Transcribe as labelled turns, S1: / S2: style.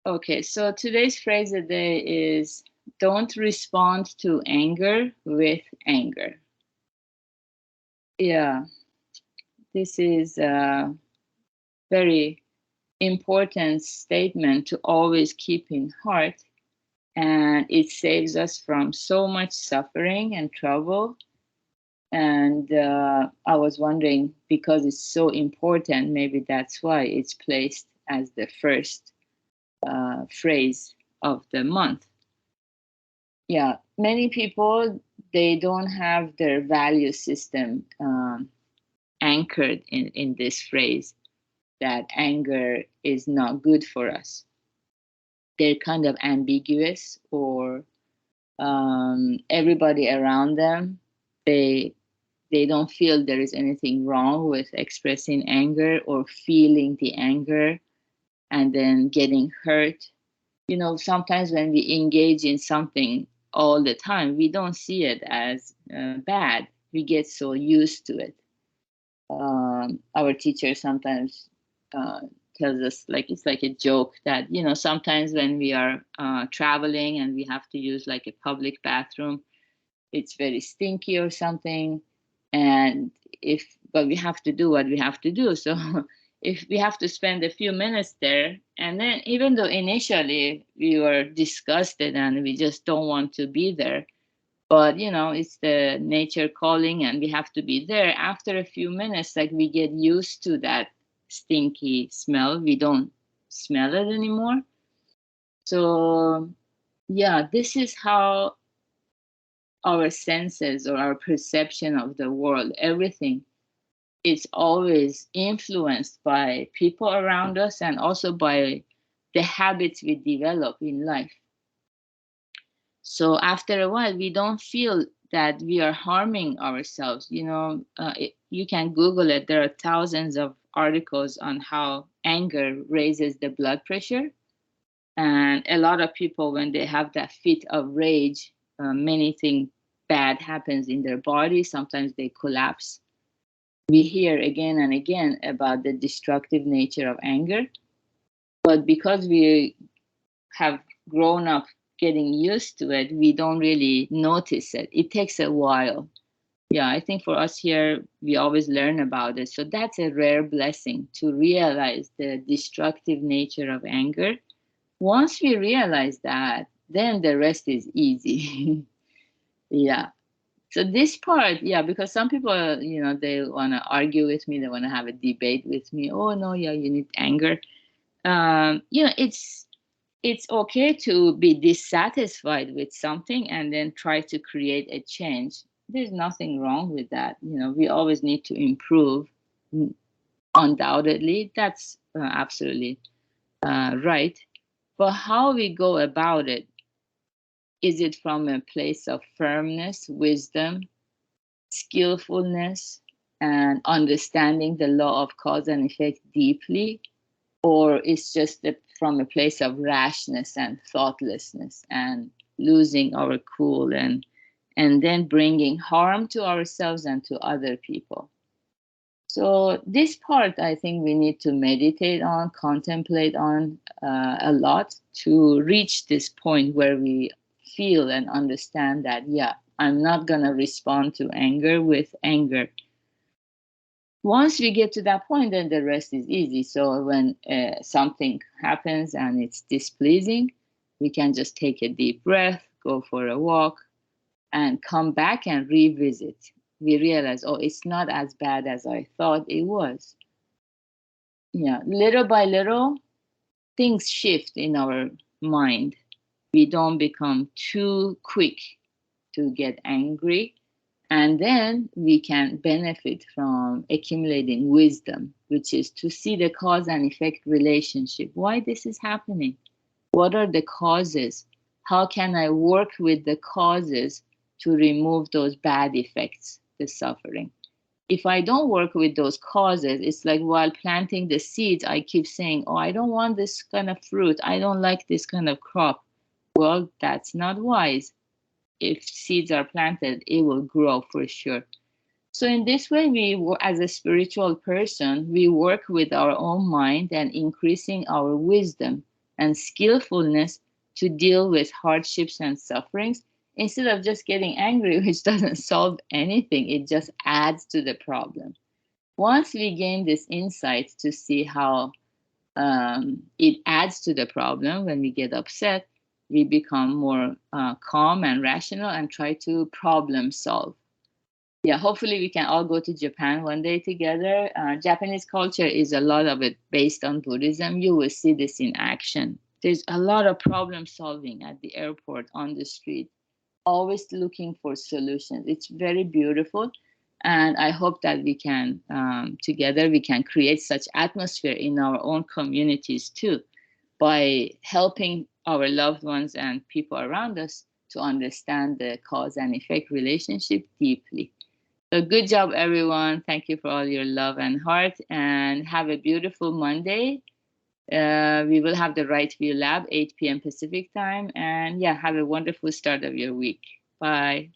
S1: Okay, so today's phrase of the day is don't respond to anger with anger. Yeah, this is a very important statement to always keep in heart, and it saves us from so much suffering and trouble. And I was wondering, because it's so important, maybe that's why it's placed as the first phrase of the month. Yeah, many people, they don't have their value system anchored in this phrase that anger is not good for us. They're kind of ambiguous, or everybody around them, they they don't feel there is anything wrong with expressing anger or feeling the anger and then getting hurt. Sometimes when we engage in something all the time, we don't see it as bad. We get so used to it. Our teacher sometimes uh, tells us, like, it's like a joke that, sometimes when we are traveling and we have to use like a public bathroom, it's very stinky or something. And but we have to do what we have to do. So if we have to spend a few minutes there, and then even though initially we were disgusted and we just don't want to be there, but it's the nature calling and we have to be there, after a few minutes, like, we get used to that stinky smell. We don't smell it anymore. So yeah, this is how our senses or our perception of the world, everything, is always influenced by people around us and also by the habits we develop in life. So after a while, we don't feel that we are harming ourselves. You can Google it. There are thousands of articles on how anger raises the blood pressure. And a lot of people, when they have that fit of rage, many things bad happens in their body. Sometimes they collapse. We hear again and again about the destructive nature of anger. But because we have grown up getting used to it, we don't really notice it. It takes a while. Yeah, I think for us here, we always learn about it. So that's a rare blessing, to realize the destructive nature of anger. Once we realize that, then the rest is easy. Yeah. So this part, yeah, because some people, they want to argue with me, they want to have a debate with me. Oh no, yeah, you need anger. It's okay to be dissatisfied with something and then try to create a change. There's nothing wrong with that. We always need to improve. Undoubtedly, that's absolutely right. But how we go about it, is it from a place of firmness, wisdom, skillfulness, and understanding the law of cause and effect deeply? Or it's just from a place of rashness and thoughtlessness and losing our cool, and then bringing harm to ourselves and to other people? So this part, I think we need to meditate on, contemplate on a lot, to reach this point where we feel and understand that, yeah, I'm not going to respond to anger with anger. Once we get to that point, then the rest is easy. So when something happens and it's displeasing, we can just take a deep breath, go for a walk, and come back and revisit. We realize, oh, it's not as bad as I thought it was. Yeah, little by little, things shift in our mind. We don't become too quick to get angry. And then we can benefit from accumulating wisdom, which is to see the cause and effect relationship. Why this is happening? What are the causes? How can I work with the causes to remove those bad effects, the suffering? If I don't work with those causes, it's like while planting the seeds, I keep saying, oh, I don't want this kind of fruit. I don't like this kind of crop. Well, that's not wise. If seeds are planted, it will grow for sure. So in this way, as a spiritual person, we work with our own mind and increasing our wisdom and skillfulness to deal with hardships and sufferings instead of just getting angry, which doesn't solve anything. It just adds to the problem. Once we gain this insight to see how it adds to the problem when we get upset, we become more calm and rational and try to problem solve. Yeah, hopefully we can all go to Japan one day together. Japanese culture is a lot of it based on Buddhism. You will see this in action. There's a lot of problem solving at the airport, on the street, always looking for solutions. It's very beautiful. And I hope that we can, together, we can create such atmosphere in our own communities too, by helping our loved ones and people around us to understand the cause and effect relationship deeply. So good job, everyone. Thank you for all your love and heart, and have a beautiful Monday. We will have the Right View Lab, 8 p.m. Pacific time. And yeah, have a wonderful start of your week. Bye.